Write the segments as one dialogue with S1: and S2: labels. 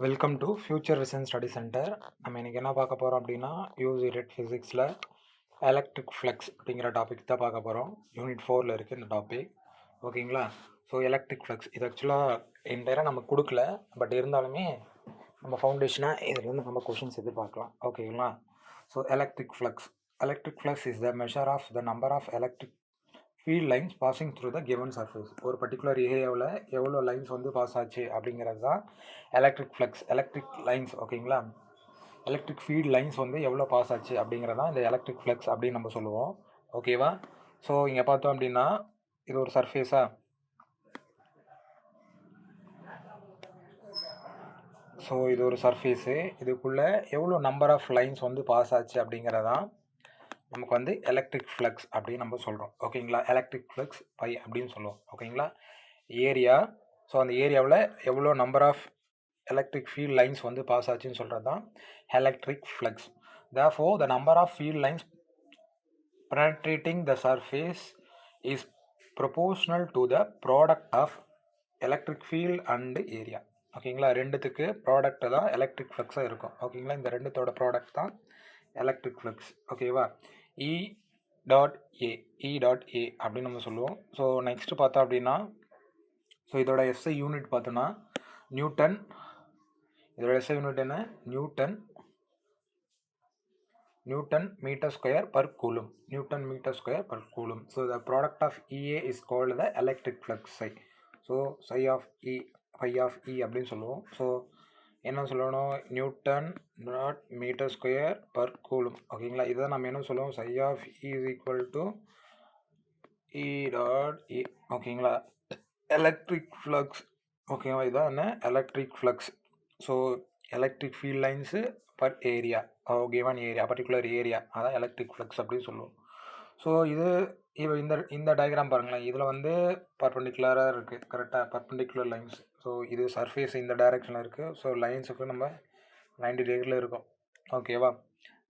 S1: Welcome to future vision study centre. நம்ம இன்றைக்கி என்ன பார்க்க போகிறோம் அப்படின்னா, யூஸ் ஃபிசிக்ஸில் எலக்ட்ரிக் ஃப்ளக்ஸ் அப்படிங்கிற டாபிக் தான் பார்க்க போகிறோம். யூனிட் 4ல் இருக்குது இந்த டாபிக். ஓகேங்களா? ஸோ எலக்ட்ரிக் ஃப்ளக்ஸ் இது ஆக்சுவலாக என்டையராக நமக்கு கொடுக்கல, பட் இருந்தாலுமே நம்ம ஃபவுண்டேஷனாக இதுலேருந்து நம்ம கொஷின்ஸ் எதிர்பார்க்கலாம். ஓகேங்களா? So electric flux is the measure of the number of electric field lines passing through the given surface. ஒரு பர்டிகுலர் ஏரியாவில் எவ்வளோ லைன்ஸ் வந்து பாஸ் ஆச்சு அப்படிங்கிறது தான் எலக்ட்ரிக் ஃப்ளக்ஸ். எலக்ட்ரிக் லைன்ஸ், ஓகேங்களா, எலக்ட்ரிக் ஃபீல்ட் லைன்ஸ் வந்து எவ்வளோ பாஸ் ஆச்சு அப்படிங்கிறது தான் இந்த எலக்ட்ரிக் ஃப்ளக்ஸ் அப்படின்னு நம்ம சொல்லுவோம். ஓகேவா? ஸோ இங்கே பார்த்தோம் அப்படின்னா இது ஒரு சர்ஃபேஸா. ஸோ இது ஒரு சர்ஃபேஸு, இதுக்குள்ளே எவ்வளோ நம்பர் ஆஃப் லைன்ஸ் வந்து பாஸ் ஆச்சு அப்படிங்கிறதான் நமக்கு வந்து எலக்ட்ரிக் ஃப்ளக்ஸ் அப்படின்னு நம்ம சொல்கிறோம். ஓகேங்களா? எலக்ட்ரிக் ஃப்ளக்ஸ் பை அப்படின்னு சொல்லுவோம். ஓகேங்களா? ஏரியா. ஸோ அந்த ஏரியாவில் எவ்வளோ number of electric field lines வந்து பாஸ் ஆச்சுன்னு சொல்கிறது தான் electric flux. Therefore, the number of field lines penetrating the surface is proportional to the product of electric field and area. ஓகேங்களா? ரெண்டுத்துக்கு ப்ராடக்ட் தான் எலக்ட்ரிக் ஃப்ளக்ஸாக இருக்கும். ஓகேங்களா? இந்த ரெண்டுத்தோட ப்ராடக்ட் தான் எலக்ட்ரிக் ஃப்ளக்ஸ். ஓகேவா? இ டாட் ஏ அப்படின்னு நம்ம சொல்லுவோம். ஸோ நெக்ஸ்ட்டு பார்த்தோம் அப்படின்னா, ஸோ இதோட எஸ்ஐ யூனிட் பார்த்தோன்னா நியூட்டன். இதோட எஸ்ஐ யூனிட் என்ன? Newton metre square per coulomb. Newton metre square per coulomb. So the product of E A is called the electric flux psi. So psi of E, phi of E அப்படின்னு சொல்லுவோம். So என்ன சொல்லணும்? Newton not metre square per coulomb. ஓகேங்களா? இதை நம்ம என்ன சொல்லுவோம்? Psi of E is equal to E dot E. ஓகேங்களா? Electric flux. ஓகேவா? இதான் என்ன? Electric flux. So electric field lines per area, given area, particular area, அதான் எலக்ட்ரிக் ஃப்ளக்ஸ் அப்படின்னு சொல்லுவோம். ஸோ இது இந்த டயக்ராம் பாருங்களேன். இதில் வந்து பர்பெண்டிகுலராக இருக்குது. கரெக்டாக பர்பெண்டிகுலர் லைன்ஸ். ஸோ இது சர்ஃபேஸ் இந்த டைரெக்ஷனில் இருக்குது. ஸோ லைன்ஸுக்கு நம்ம 90 டிகிரியில் இருக்கும். ஓகேவா?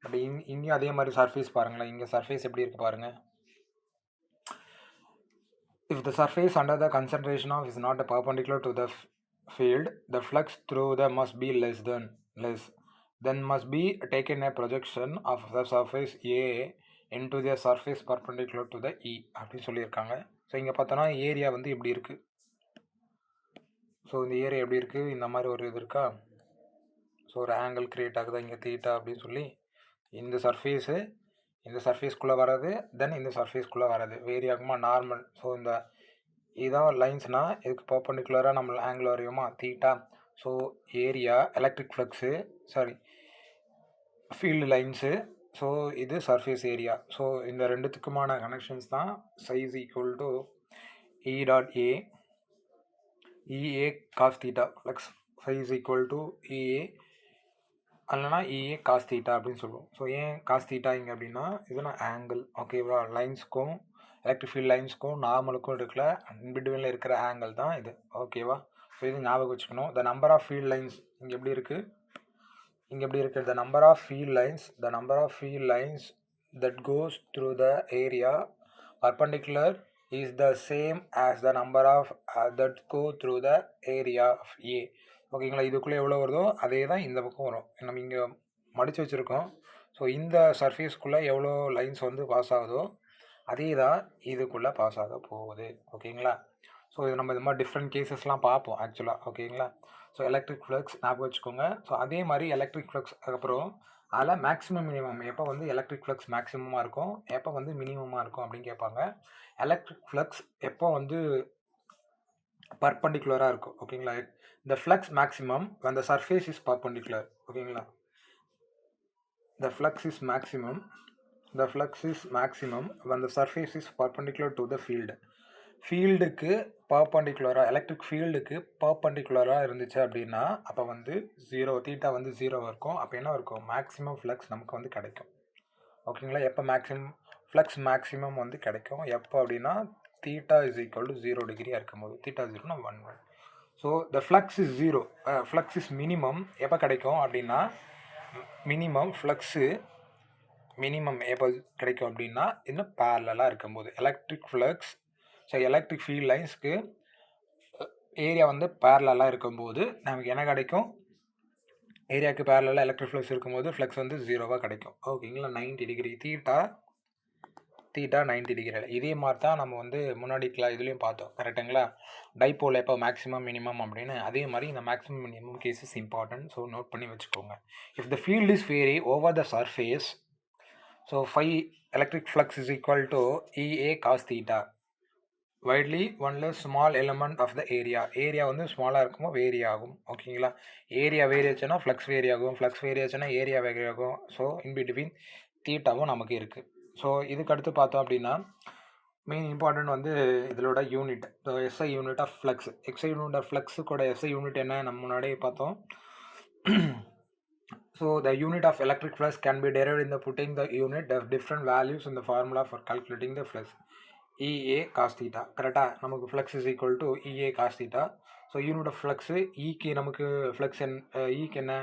S1: பட் இங்கேயும் அதே மாதிரி சர்ஃபேஸ் பாருங்களேன். இங்கே சர்ஃபேஸ் எப்படி இருக்குது பாருங்கள். If the surface under the concentration of is not perpendicular to the field, the flux through the must be less. Then must be taken a projection of the surface A into the surface perpendicular to the E அப்படின்னு சொல்லியிருக்காங்க. So இங்கே பார்த்தோன்னா area வந்து இப்படி இருக்குது. So இந்த area எப்படி இருக்குது? இந்த மாதிரி ஒரு இது இருக்கா? ஸோ ஒரு ஆங்கிள் க்ரியேட் ஆகுதா இங்கே தீட்டா அப்படின்னு சொல்லி. இந்த சர்ஃபேஸ்க்குள்ளே வர்றது, தென் இந்த சர்ஃபேஸ்க்குள்ளே வர்றது வேரி ஆகுமா? நார்மல். ஸோ இந்த இதான் லைன்ஸ்னால் இதுக்கு பர்பெண்டிகுலராக நம்ம ஆங்கிள் வரையுமா? Theta. So area electric flux, field lines. So இது சர்ஃபேஸ் ஏரியா. ஸோ இந்த ரெண்டுத்துக்குமான கனெக்ஷன்ஸ் தான் psi's equal to E dot E A cos theta flux psi's equal to E A அல்லனா இஏ காஸ் தீட்டா அப்படின்னு சொல்லுவோம். ஸோ ஏன் காஸ் தீட்டா இங்கே அப்படின்னா இதுனா ஆங்கிள். ஓகேவா? லைன்ஸுக்கும் எலக்ட்ரிக் ஃபீல்ட் லைன்ஸுக்கும் நார்மலுக்கும் இருக்கிற பிட்வீனில் இருக்கிற ஆங்கிள் தான் இது. ஓகேவா? ஸோ இது ஞாபகம் வச்சுக்கணும். The number of field lines இங்கே எப்படி இருக்குது? the number of field lines that goes through the area perpendicular is the same as the number of that go through the area of A. ஓகேங்களா? இதுக்குள்ளே எவ்வளோ வருதோ அதே தான் இந்த பக்கம் வரும். நம்ம இங்கே மடித்து வச்சுருக்கோம். ஸோ இந்த சர்ஃபேஸ்க்குள்ளே எவ்வளோ லைன்ஸ் வந்து பாஸ் ஆகுதோ அதே தான் இதுக்குள்ளே பாஸ் ஆக போகுது. ஓகேங்களா? ஸோ இது நம்ம இது மாதிரி டிஃப்ரெண்ட் கேசஸ்லாம் பார்ப்போம் ஆக்சுவலாக. ஓகேங்களா? ஸோ எலக்ட்ரிக் ஃப்ளக்ஸ் ஞாபகம் வச்சுக்கோங்க. ஸோ அதே மாதிரி எலக்ட்ரிக் ஃப்ளக்ஸ் அதுக்கப்புறம் அதில் மேக்ஸிமம் மினிமம் எப்போ வந்து எலக்ட்ரிக் ஃப்ளக்ஸ் மேக்ஸிமமாக இருக்கும், எப்போ வந்து மினிமமாக இருக்கும் அப்படின்னு கேட்பாங்க. எலக்ட்ரிக் ஃப்ளக்ஸ் எப்போ வந்து பர்பெண்டிகுலராக இருக்கும். ஓகேங்களா? the flux maximum when the surface is perpendicular. ஓகேங்களா? the flux is maximum when the surface is perpendicular to the field. ஃபீல்டுக்கு பர்பெண்டிகுலராக, எலக்ட்ரிக் ஃபீல்டுக்கு பர்பெண்டிகுலராக இருந்துச்சு அப்படின்னா அப்போ வந்து தீட்டா வந்து 0 இருக்கும். அப்போ என்ன இருக்கும்? மேக்ஸிமம் ஃப்ளக்ஸ் நமக்கு வந்து கிடைக்கும். ஓகேங்களா? எப்போ ஃப்ளக்ஸ் மேக்ஸிமம் வந்து கிடைக்கும் எப்போ அப்படின்னா தீட்டா இஸ் ஈக்குவல் டு 0 டிகிரியாக இருக்கும்போது. தீட்டா 0னா 1. So the flux is 0. Flux is minimum எப்போ கிடைக்கும் அப்படின்னா மினிமம் எப்போ கிடைக்கும் அப்படின்னா இன்னும் பேரலாக இருக்கும்போது electric flux. So electric field லைன்ஸ்க்கு ஏரியா வந்து பேரலாக இருக்கும்போது நமக்கு என்ன கிடைக்கும்? ஏரியாவுக்கு பேரலாக எலக்ட்ரிக் ஃப்ளக்ஸ் இருக்கும்போது ஃப்ளக்ஸ் வந்து 0வாக கிடைக்கும். ஓகேங்களா? 90 டிகிரி தீட்டா 90 டிகிரி. இதே மாதிரி தான் நம்ம வந்து முன்னாடி இதுலேயும் பார்த்தோம். கரெக்டுங்களா? டைபோல் எப்போ மேக்ஸிமம் மினிமம் அப்படின்னு அதே மாதிரி இந்த maximum minimum cases important. So note பண்ணி வச்சுக்கோங்க. If the field is vary over the surface, so phi electric flux is equal to EA cos theta. Widely only small element of the area வந்து ஸ்மாலாக இருக்குமோ vary ஆகும். ஓகேங்களா? Area vary ஆச்சுன்னா flux vary ஆகும், flux vary ஆச்சுன்னா area vary ஆகும். So in between தீட்டாவும் நமக்கு இருக்குது. ஸோ இதுக்கு அடுத்து பார்த்தோம் அப்படின்னா மெயின் இம்பார்ட்டன்ட் வந்து இதோட unit, SI unit of flux. SI unit of ஃப்ளக்ஸுக்கோட எஸ்ஐ யூனிட் என்ன நம்ம முன்னாடியே பார்த்தோம். So the unit of electric flux can be derived in the putting the unit of different values in the formula for calculating the flux. EA cos theta. கரெக்டாக நமக்கு flux is equal to EA cos theta. So unit of flux ஈக்கு நமக்கு flux ஈக்கு என்ன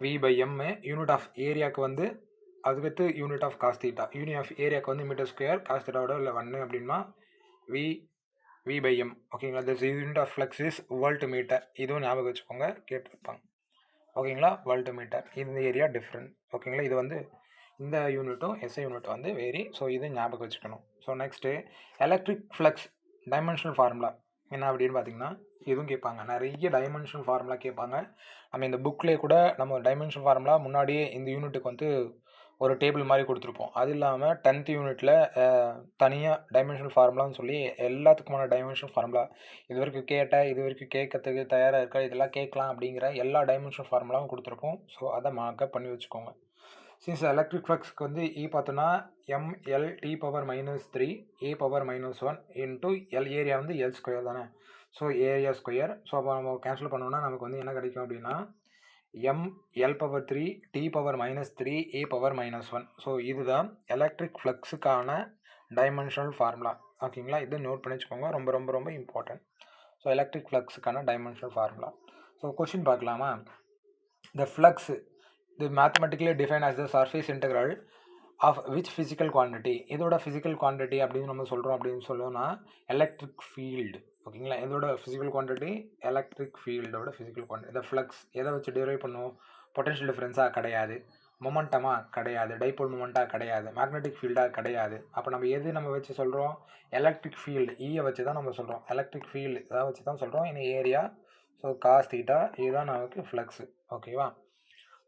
S1: V by M. Unit of ஏரியாவுக்கு வந்து அதுக்கு unit of cos theta. Unit of ஏரியாவுக்கு வந்து மீட்டர் ஸ்கொயர், காஸ் தீட்டாவோட இல்லை 1 அப்படின்னா V by M. ஓகேங்களா? This unit of flux is volt metre. இதுவும் ஞாபகம் வச்சுக்கோங்க, கேட்டிருப்பாங்க. ஓகேங்களா? Volt metre. இந்த ஏரியா டிஃப்ரெண்ட். ஓகேங்களா? இது வந்து இந்த யூனிட்டும் எஸ்ஐ யூனிட் வந்து வேரி. ஸோ இது ஞாபகம் வச்சுக்கணும். So next electric flux dimensional formula என்ன அப்படின்னு பார்த்தீங்கன்னா இதுவும் கேட்பாங்க. நிறைய டைமென்ஷனல் ஃபார்முலா கேட்பாங்க. நம்ம இந்த புக்லேயே கூட நம்ம டைமென்ஷனல் ஃபார்முலா முன்னாடியே இந்த யூனிட்டுக்கு வந்து ஒரு டேபிள் மாதிரி கொடுத்துருப்போம். அது இல்லாமல் 10th யூனிட்டில் தனியாக டைமென்ஷனல் ஃபார்முலான்னு சொல்லி எல்லாத்துக்குமான டைமென்ஷனல் ஃபார்முலா இது வரைக்கும் இது வரைக்கும் கேட்கறதுக்கு தயாராக இருக்கா, இதெல்லாம் கேட்கலாம் அப்படிங்கிற எல்லா டைமென்ஷனல் ஃபார்முலாவும் கொடுத்துருப்போம். ஸோ அதை மார்க்கப் பண்ணி வச்சுக்கோங்க. சின்ஸ் எலக்ட்ரிக் ஃப்ளக்ஸ்க்கு வந்து பார்த்தோன்னா mLT⁻³ A⁻⁻1 into L area வந்து எல் ஸ்கொயர் தானே. So area square. ஸோ அப்போ நம்ம கேன்சல் பண்ணோம்னா நமக்கு வந்து என்ன கிடைக்கும் அப்படின்னா mL⁻3 T⁻³ A⁻⁻1. ஸோ இதுதான் எலக்ட்ரிக் ஃப்ளக்ஸுக்கான டைமென்ஷனல் ஃபார்முலா. ஓகேங்களா? இது நோட் பண்ணி வச்சுக்கோங்க, ரொம்ப ரொம்ப ரொம்ப இம்பார்ட்டன்ட். ஸோ எலக்ட்ரிக் ஃப்ளக்ஸுக்கான டைமென்ஷனல் ஃபார்முலா. ஸோ கொஷின் பார்க்கலாமா? த ஃப்ளக்ஸ் இது mathematically define as the surface integral of which physical quantity. இதோட ஃபிசிக்கல் குவான்டிட்டி அப்படின்னு நம்ம சொல்கிறோம் அப்படின்னு சொல்லணும்னா எலக்ட்ரிக் ஃபீல்டு. ஓகேங்களா? இதோட ஃபிசிக்கல் குவான்டிட்டி எலக்ட்ரிக் ஃபீல்டோட ஃபிசிக்கல் குவான்டிட்டி. இந்த ஃப்ளக்ஸ் எதை வச்சு டிரைவ் பண்ணுவோம்? பொட்டன்ஷியல் டிஃப்ரென்ஸாக கிடையாது, மொமெண்டமாக கிடையாது, டைபோல் மொமெண்ட்டாக கிடையாது, மேக்னெட்டிக் ஃபீல்டாக கிடையாது. அப்போ நம்ம எது நம்ம வச்சு சொல்கிறோம்? எலக்ட்ரிக் ஃபீல்டு ஈயை வச்சு தான் நம்ம சொல்கிறோம். எலக்ட்ரிக் ஃபீல்டு இதை வச்சு தான் சொல்கிறோம். இந்த ஏரியா ஸோ காஸ் தீட்டா இதுதான் நமக்கு ஃப்ளக்ஸு. ஓகேவா?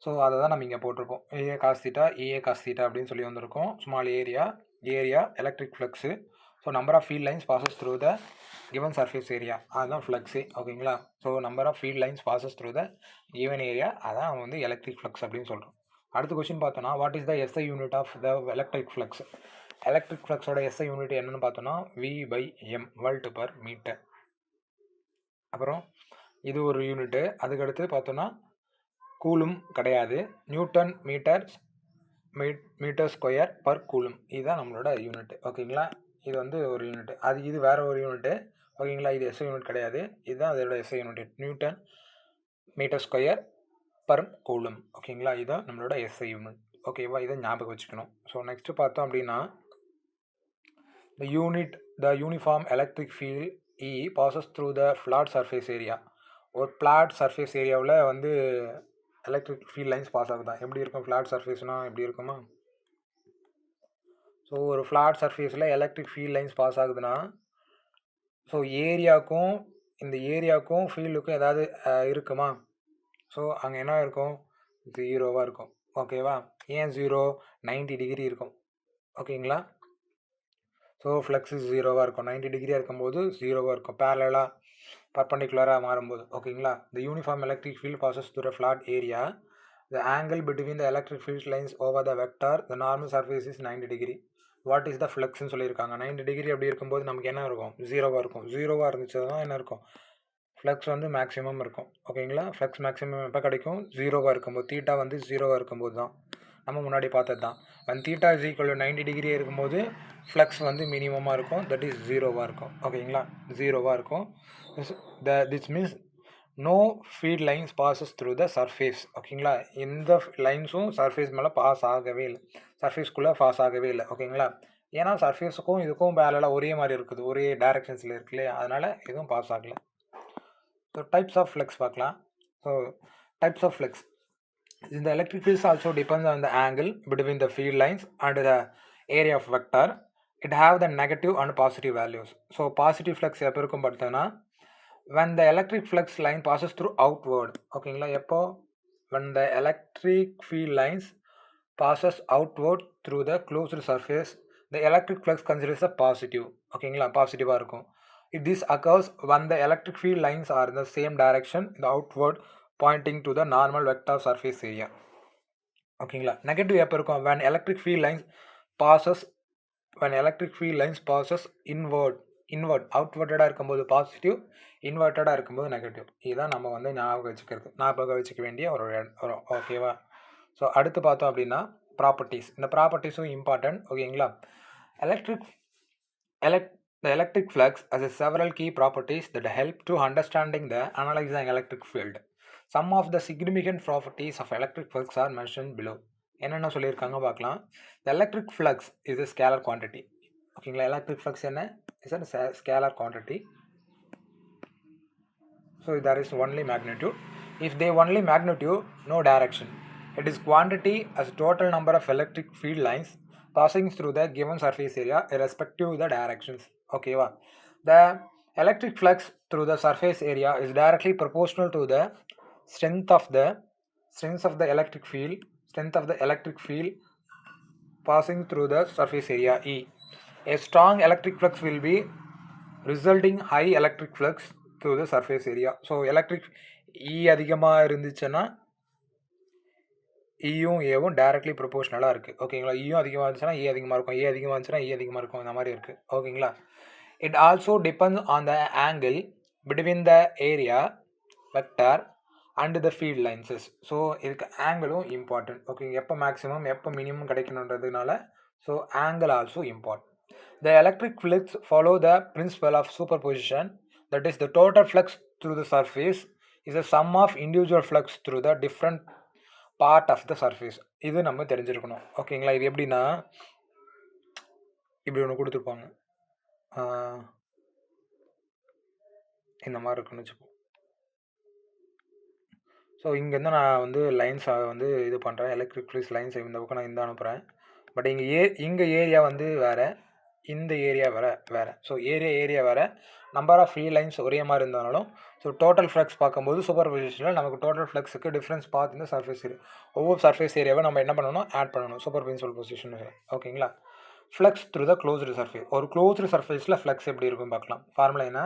S1: ஸோ அதை தான் நம்ம இங்கே போட்டிருக்கோம். ஏஏ காஸ் தீட்டா அப்படின்னு சொல்லி வந்திருக்கோம். Small area electric flux. So number of field lines passes through the given surface area, அதுதான் ஃப்ளக்ஸு. ஓகேங்களா? So number of field lines passes through the given area, அதான் நம்ம வந்து எலக்ட்ரிக் ஃப்ளக்ஸ் அப்படின்னு சொல்கிறோம். அடுத்த கொஸ்டின் பார்த்தோன்னா what is the SI unit of the electric flux. Electric ஃப்ளக்ஸோட எஸ்ஐ யூனிட் என்னென்னு பார்த்தோன்னா V/m வோல்ட்/மீட்டர். அப்புறம் இது ஒரு யூனிட்டு. அதுக்கடுத்து பார்த்தோன்னா கூலும் கிடையாது, newton metre square per coulomb. இதுதான் நம்மளோட யூனிட். ஓகேங்களா? இது வந்து ஒரு யூனிட். இது வேறு ஒரு யூனிட்டு. ஓகேங்களா? இது எஸ்ஐ யூனிட் கிடையாது. இதுதான் அதோட SI unit, newton metre square per coulomb. ஓகேங்களா? இதுதான் நம்மளோட எஸ்ஐ யூனிட். ஓகேவா? இதை ஞாபகம் வச்சுக்கணும். ஸோ நெக்ஸ்ட்டு பார்த்தோம் அப்படின்னா த யூனிஃபார்ம் எலக்ட்ரிக் ஃபீல்ட் இ பாசஸ் த்ரூ த ஃப்ளாட் சர்ஃபேஸ் ஏரியா. ஒரு ஃப்ளாட் சர்ஃபேஸ் ஏரியாவில் வந்து எலக்ட்ரிக் ஃபீல்ட் லைன்ஸ் பாஸ் ஆகுதா? எப்படி இருக்கும்? ஃப்ளாட் சர்ஃபேஸ்னால் எப்படி இருக்குமா? ஸோ ஒரு ஃப்ளாட் சர்ஃபேஸில் எலக்ட்ரிக் ஃபீல்ட் லைன்ஸ் பாஸ் ஆகுதுன்னா ஸோ இந்த ஏரியாவுக்கும் ஃபீல்டுக்கும் ஏதாவது இருக்குமா? ஸோ அங்கே என்ன இருக்கும்? 0வாக இருக்கும். ஓகேவா? ஏன் 0? 90 டிகிரி இருக்கும். ஓகேங்களா? ஸோ ஃப்ளக்ஸு 0வாக இருக்கும். 90 டிகிரியாக இருக்கும்போது 0வாக இருக்கும், பேரலாக பர்பண்டிகுலராக மாறும்போது. ஓகேங்களா? த uniform electric field bosses through a flat area. The angle between the electric field lines over the vector the normal surface is 90 degree. What is the ஃப்ளக்ஸ்ன்னு சொல்லியிருக்காங்க. 90 டிகிரி அப்படி இருக்கும்போது நமக்கு என்ன இருக்கும்? 0வாக இருக்கும். 0வாக இருந்துச்சுன்னா என்ன இருக்கும்? ஃப்ளக்ஸ் வந்து மேக்ஸிமம் இருக்கும். ஓகேங்களா? ஃப்ளக்ஸ் மேக்ஸிமம் எப்போ கிடைக்கும்? 0வாக இருக்கும்போது. தீட்டா வந்து 0வாக இருக்கும்போது தான். நம்ம முன்னாடி பார்த்தது தான். when theta is equal to 90 degree இருக்கும்போது ஃப்ளக்ஸ் வந்து மினிமமாக இருக்கும், தட் இஸ் 0வாக இருக்கும். ஓகேங்களா? 0வாக இருக்கும். This means no field lines passes through the surface. ஓகேங்களா? எந்த லைன்ஸும் சர்ஃபேஸ் மேலே பாஸ் ஆகவே இல்லை, சர்ஃபேஸ்க்குள்ளே பாஸ் ஆகவே இல்லை. ஓகேங்களா? ஏன்னா சர்ஃபேஸுக்கும் இதுக்கும் பேரலாக ஒரே மாதிரி இருக்குது, ஒரே டைரக்ஷன்ஸில் இருக்கு இல்லையா, அதனால் எதுவும் பாஸ் ஆகலை. ஸோ டைப்ஸ் ஆஃப் ஃப்ளக்ஸ் பார்க்கலாம். So types of flux The electric field also depends on the angle between the field lines and the area of vector. It have the negative and positive values. So positive flux எப்போ இருக்கும் பார்த்தோன்னா when the electric flux line passes through outward. ஓகேங்களா எப்போ when the electric field lines passes outward through the closed surface, the electric flux considers a positive. ஓகேங்களா பாசிட்டிவாக இருக்கும். If this occurs when the electric field lines are in the same direction, the outward pointing to the normal vector surface area. ஓகேங்களா negative எப்போ இருக்கும் when electric field lines passes inward அவுட்வர்டடாக இருக்கும்போது positive, இன்வெர்ட்டடாக இருக்கும்போது negative. இதுதான் நம்ம வந்து ஞாபகம் வச்சுக்க வேண்டிய ஒரு ஓகேவா. ஸோ அடுத்து பார்த்தோம் அப்படின்னா ப்ராப்பர்ட்டிஸ். இந்த ப்ராப்பர்ட்டிஸும் இம்பார்ட்டன்ட். ஓகேங்களா. The electric flux has several key properties that help to understanding the analyzing electric field. Some of the significant properties of electric flux are mentioned below. என்னென்ன சொல்லியிருக்காங்க பார்க்கலாம். The electric flux is a scalar quantity. ஓகேங்களா. Electric flux என்ன is a scalar quantity. So there is only magnitude. If they only magnitude, no direction. It is quantity as total number of electric field lines passing through the given surface area irrespective of the directions. Okay, the electric flux through the surface area is directly proportional to the strength of the electric field passing through the surface area E. A strong electric flux will be resulting high electric flux through the surface area. So electric E அதிகமாக இருந்துச்சுன்னா ஈயும் ஏவும் directly ப்ரொபோஷனலாக இருக்குது. ஓகேங்களா. ஈயும் அதிகமாக இருந்துச்சுன்னா ஏ அதிகமாக இருக்கும், ஏ அதிகமாக இருந்துச்சுன்னா ஏ அதிகமாக இருக்கும், இந்த மாதிரி இருக்குது. ஓகேங்களா. It also depends on the angle between the area vector and the field lines. So இதுக்கு ஆங்கிளும் இம்பார்ட்டன்ட். ஓகேங்க. எப்போ மேக்ஸிமம் எப்போ மினிமம் கிடைக்கணுன்றதுனால so angle also important. The electric flux follow the principle of superposition. That is, the total flux through the surface is a sum of individual flux through the different part of the surface. இது நம்ம தெரிஞ்சிருக்கணும். ஓகேங்களா. இது எப்படின்னா இப்படி ஒன்று கொடுத்துருப்பாங்க, இந்த மாதிரி இருக்குன்னு வச்சுப்போம். ஸோ இங்கேருந்து நான் வந்து லைன்ஸை வந்து இது பண்ணுறேன், எலக்ட்ரிக் ஃப்ளக்ஸ் லைன்ஸ் இந்த பக்கம் நான் இந்த அனுப்புகிறேன். பட் இங்கே ஏரியா வந்து வேறு, இந்த ஏரியா வேறு. ஸோ ஏரியா வேறு, நம்பர் ஆஃப் ஃப்ரீ லைன்ஸ் ஒரே மாதிரி இருந்தாலும் ஸோ டோட்டல் ஃப்ளக்ஸ் பார்க்கும்போது சூப்பர் பொசிஷனில் நமக்கு டோட்டல் ஃப்ளக்ஸுக்கு டிஃப்ரென்ஸ் பார்த்து இந்த சர்ஃபேஸ் ஏரியா, ஒவ்வொரு சர்ஃபேஸ் ஏரியாவை நம்ம என்ன பண்ணணும், ஆட் பண்ணணும் சூப்பர் பிரின்சிபல் பொசிஷன். ஓகேங்களா. Flux through the closed surface. ஒரு க்ளோஸ்டு சர்ஃபேஸில் ஃப்ளக்ஸ் எப்படி இருக்கும் பார்க்கலாம். ஃபார்முலா என்ன,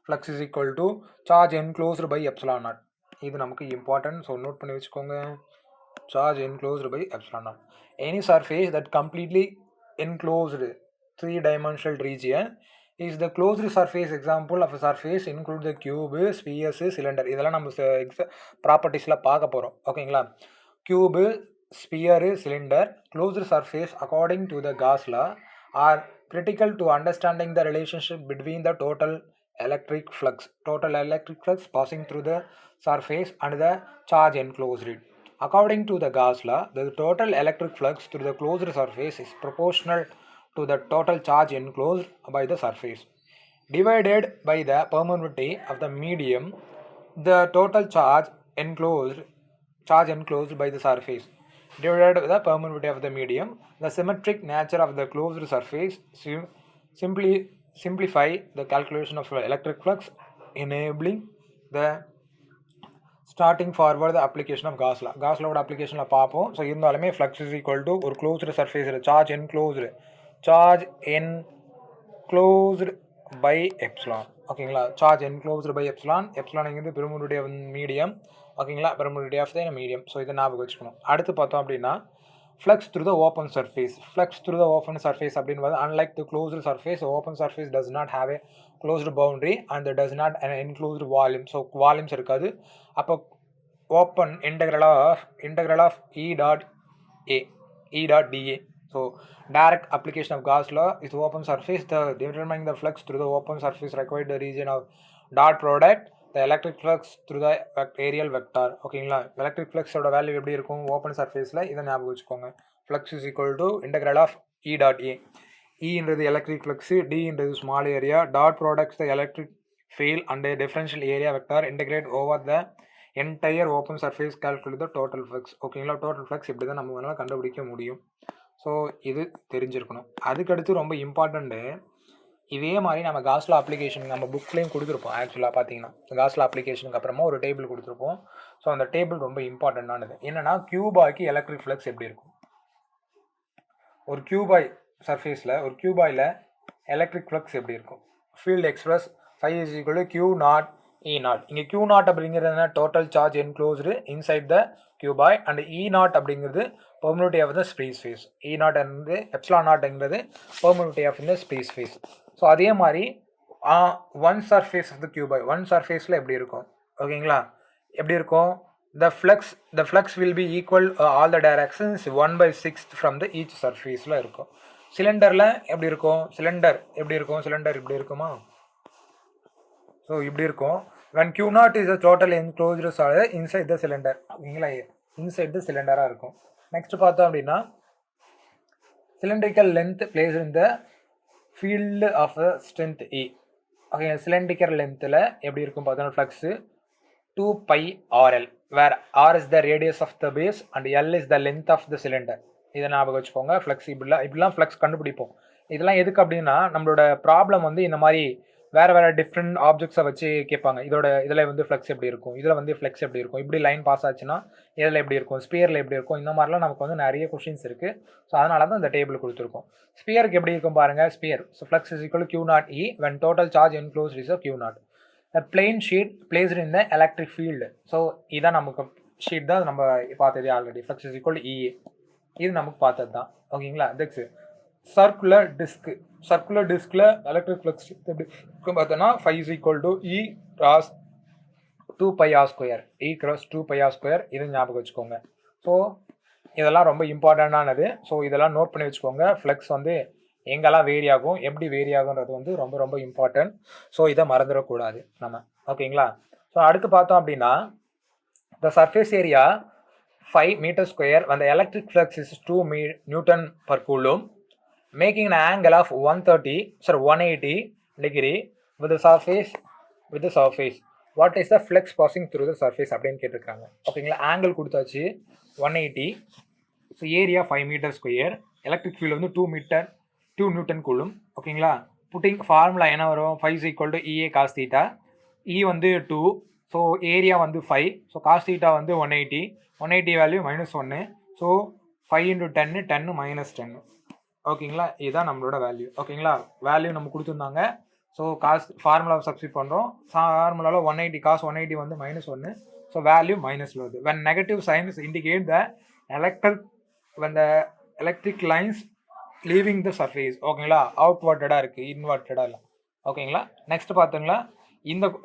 S1: flux is equal to charge enclosed by epsilon naught. இது நமக்கு இம்பார்ட்டன்ட். ஸோ நோட் பண்ணி வச்சுக்கோங்க. Charge enclosed by epsilon naught. Any surface that completely enclosed 3-dimensional region is the closed surface. Example of a surface include the cube, spheres, cylinder. இதெல்லாம் நம்ம ப்ராப்பர்ட்டிஸில் பார்க்க போகிறோம். ஓகேங்களா. cube, sphere, cylinder, closed surface according to the Gauss law are critical to understanding the relationship between the total electric flux passing through the surface and the charge enclosed. According to the Gauss law, the total electric flux through the closed surface is proportional to the total charge enclosed by the surface divided by the permeability of the medium. The total charge enclosed by the surface divided by the permeability of the medium. The symmetric nature of the closed surface simplify the calculation of electric flux, enabling the starting forward the application of Gauss law. காஸ்லாவோட அப்ளிகேஷனில் பார்ப்போம். So இருந்தாலுமே flux is equal to ஒரு closed சர்ஃபேஸில் charge enclosed by epsilon. ஓகேங்களா. Charge enclosed by epsilon. எப்சிலான்ங்கிறது permittivity of medium. ஓகேங்களா. Permittivity of the medium. So இதை ஞாபகம் வச்சுக்கணும். அடுத்து பார்த்தோம் அப்படின்னா flux through the open surface. Flux through the open surface அப்படின்றது unlike the closed surface, open surface does not have a closed boundary and does not enclosed volume. So volumes இருக்காது. அப்போ open integral of E dot dA. So direct application of Gauss law is open surface. The determining the flux through the open surface required the region of dot product the electric flux through the aerial vector. ஓகேங்களா. Electric ஃப்ளக்ஸோட value எப்படி இருக்கும் open சர்ஃபேஸில், இதை ஞாபகம் வச்சுக்கோங்க. Flux is equal to integral of E dot A. ன்றது electric flux, ன்றது small area, dot products the electric field and differential area vector integrate over the entire open surface calculate the total flux. ஓகேங்களா, total flux இப்படி தான் நம்ம வேணாலும் கண்டுபிடிக்க முடியும். So இது தெரிஞ்சிருக்கணும். அதுக்கடுத்து ரொம்ப இம்பார்ட்டண்ட்டு, இதே மாதிரி நம்ம காஸ்லா அப்ளிகேஷன் நம்ம புக்லேயும் கொடுத்துருப்போம். ஆக்சுவலாக பார்த்தீங்கன்னா காஸ்லா அப்ளிகேஷனுக்கு அப்புறமா ஒரு டேபிள் கொடுத்துருப்போம். ஸோ அந்த டேபிள் ரொம்ப இம்பார்ட்டண்ட்டானது. என்னென்னா கியூபாய்க்கு எலக்ட்ரிக் ஃப்ளக்ஸ் எப்படி இருக்கும், ஒரு கியூபாய் சர்ஃபேஸில் ஒரு கியூபாயில் எலக்ட்ரிக் ஃப்ளக்ஸ் எப்படி இருக்கும். Field express phi is equal to Q naught E naught. இங்கே கியூ நாட் அப்படிங்கிறது total charge enclosed inside the cuboid, and E naught அப்படிங்கிறது permittivity of the space face. E naught வந்து எப்சிலான் நாட்ங்கிறது permittivity of the space face. So அதே மாதிரி one surface of the cuboid, one சர்ஃபேஸில் எப்படி இருக்கும், ஓகேங்களா, எப்படி இருக்கும், the flux will be equal all the directions 1/6 from the each surfaceல இருக்கும். சிலிண்டரில் எப்படி இருக்கும், சிலிண்டர் இப்படி இருக்குமா, ஸோ இப்படி இருக்கும். when Q naught is a total enclosed solid inside the cylinder, ஓகேங்களா, இன்சைட் த சிலிண்டராக இருக்கும். நெக்ஸ்ட் பார்த்தோம் அப்படின்னா cylindrical length placed in the field of the strength E. Okay, cylindrical லென்த்தில் எப்படி இருக்கும் பார்த்தோன்னா flux 2πRL, where R is the radius of the base and L is the length of the cylinder. இதை ஞாபகம் வச்சுக்கோங்க. இப்படிலாம் ஃப்ளக்ஸ் கண்டுபிடிப்போம். இதெல்லாம் எதுக்கு அப்படின்னா நம்மளோட ப்ராப்ளம் வந்து இந்த மாதிரி வேறு டிஃப்ரெண்ட் ஆப்ஜெக்ட்ஸை வச்சு கேட்பாங்க. இதில் வந்து ஃப்ளக்ஸ் எப்படி இருக்கும், இதில் வந்து ஃப்ளக்ஸ் எப்படி இருக்கும், இப்படி லைன் பாஸ் ஆச்சுன்னா இதில் எப்படி இருக்கும், ஸ்பியரில் எப்படி இருக்கும், இந்த மாதிரிலாம் நமக்கு வந்து நிறைய கொஷின்ஸ் இருக்குது. ஸோ அதனால தான் இந்த டேபிள் கொடுத்துருக்கோம். ஸ்பியருக்கு எப்படி இருக்கும் பாருங்கள், sphere. So flux is equal Q naught E when total charge enclosed is a Q naught. A plain sheet placed in the electric field. So இதான் நமக்கு ஷீட் தான் நம்ம பார்த்தது already. Flux is equal EA, இது நமக்கு பார்த்தது தான். ஓகேங்களா, நெக்ஸ்ட் சர்க்குலர் டிஸ்கில் எலக்ட்ரிக் ஃப்ளக்ஸ் எப்படி இருக்கும் பார்த்தோன்னா 5 is equal to E cross 2πr², E cross 2πr². இது ஞாபகம் வச்சுக்கோங்க. ஸோ இதெல்லாம் ரொம்ப இம்பார்ட்டண்ட்டானது. ஸோ இதெல்லாம் நோட் பண்ணி வச்சுக்கோங்க. ஃப்ளக்ஸ் வந்து எங்கெல்லாம் வேரி ஆகும், எப்படி வேரி ஆகுன்றது வந்து ரொம்ப ரொம்ப இம்பார்ட்டன்ட். ஸோ இதை மறந்துடக்கூடாது நம்ம. ஓகேங்களா, ஸோ அடுத்து பார்த்தோம் அப்படின்னா the surface area 5 m², when the electric flux is 2 Newton per coulomb, making an angle of 180 degree with the surface. What is the flux passing through the surface அப்படின்னு கேட்டிருக்காங்க. ஓகேங்களா, ஆங்கிள் கொடுத்தாச்சு 180. So area 5 m², electric field வந்து 2 Newton coulomb. ஓகேங்களா, pudding formula என்ன வரும், 5 is equal to EA cos theta. E வந்து 2, so area வந்து 5, ஸோ cos theta வந்து 180 வேல்யூ -1. ஸோ 5 × 10, 10 - 10. ஓகேங்களா, இதுதான் நம்மளோட வேல்யூ. ஓகேங்களா, வேல்யூ நம்ம கொடுத்துருந்தாங்க. ஸோ ஃபார்முலாவை சப்ஸ்டிட் பண்ணுறோம். ஃபார்முலாவில் 180 cos 180 வந்து -1, ஸோ வேல்யூ மைனஸில் வருது. when negative signs indicate the electric lines leaving the surface. ஓகேங்களா, அவுட்வர்டடாக இருக்குது, இன்வெர்ட்டடாக இல்லை. ஓகேங்களா, நெக்ஸ்ட் பார்த்துங்களா,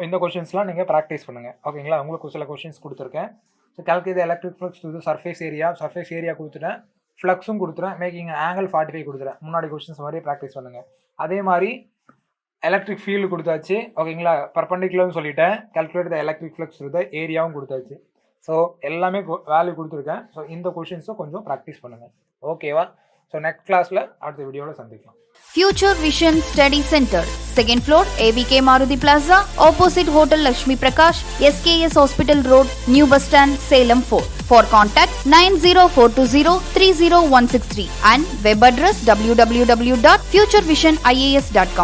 S1: இந்த கொஷின்ஸ்லாம் நீங்கள் ப்ராக்டிஸ் பண்ணுங்கள். ஓகேங்களா, உங்களுக்கு சில கொஷின்ஸ் கொடுத்துருக்கேன். So calculate electric flux to surface area கொடுத்துட்டேன், ஃப்ளக்ஸும் கொடுத்துட்டேன், மேக்கிங் ஆங்கிள் 45 கொடுத்துட்டேன். முன்னாடி கொஷின்ஸ் மாதிரியே ப்ராக்டிஸ் பண்ணுங்கள். அதே மாதிரி எலக்ட்ரிக் ஃபீல்டு கொடுத்தாச்சு. ஓகேங்களா, பர்பண்டிகுலர்னு சொல்லிட்டேன், calculate the electric flux to ஏரியாவும் கொடுத்தாச்சு. ஸோ எல்லாமே வேல்யூ கொடுத்துருக்கேன். ஸோ இந்த கொஷின்ஸும் கொஞ்சம் ப்ராக்டிஸ் பண்ணுங்கள். ஓகேவா, ஸோ நெக்ஸ்ட் கிளாஸில் அடுத்த வீடியோவில் சந்திக்கலாம்.
S2: Future Vision Study Center, 2nd floor, ABK Maruti Plaza, opposite Hotel Lakshmi Prakash, SKS Hospital Road, New Bus Stand, Salem 4. For contact 90420 30163 and web address www.futurevision.ias.com.